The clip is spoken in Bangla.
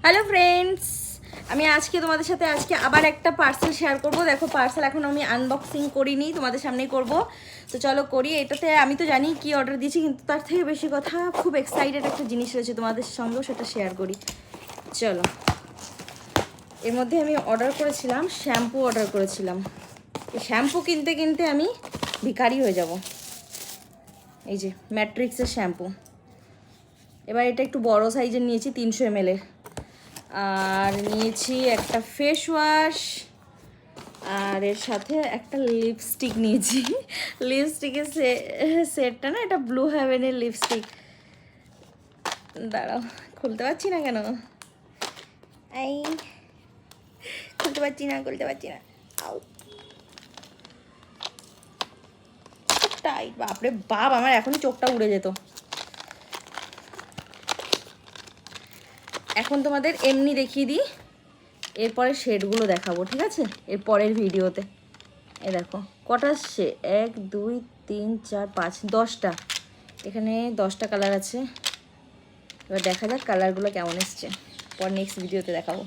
হ্যালো ফ্রেন্ডস, আমি আজকে তোমাদের সাথে আবার একটা পার্সেল শেয়ার করব। দেখো পার্সেল এখন আমি আনবক্সিং করিনি, তোমাদের সামনেই করব। তো চলো করি। এটাতে আমি তো জানি কি অর্ডার দিয়েছি, কিন্তু তার থেকে বেশি কথা খুব এক্সাইটেড একটা জিনিস রয়েছে, তোমাদের সঙ্গেও সেটা শেয়ার করি। চলো, এর মধ্যে আমি অর্ডার করেছিলাম শ্যাম্পু, অর্ডার করেছিলাম। এই শ্যাম্পু কিনতে কিনতে আমি ভিখারি হয়ে যাব। এই যে ম্যাট্রিক্সের শ্যাম্পু। এবার এটা একটু বড় সাইজের নিয়েছি, 300 ml এর। আর নিয়েছি একটা ফেস ওয়াশ, আর এর সাথে একটা লিপস্টিক নিয়েছি। লিপস্টিকের সেটটা না, এটা ব্লু হেভেনের লিপস্টিক। দাঁড়াও, খুলতে পারছি না কেন? এই খুলতে পারছি না। আউ, টাইট। বাপরে বাপ, আমার এখনই চোখটা উড়ে যেত। এখন তোমাদের এমনি দেখিয়ে দিই, এরপরে শেডগুলো দেখাবো, ঠিক আছে? এর পরের ভিডিওতে। এই দেখো কটা আসছে, 1 2 3 4 5 10টা। এখানে 10টা কালার আছে। এবার দেখা যাক কালারগুলো কেমন এসছে, পর নেক্সট ভিডিওতে দেখাবো।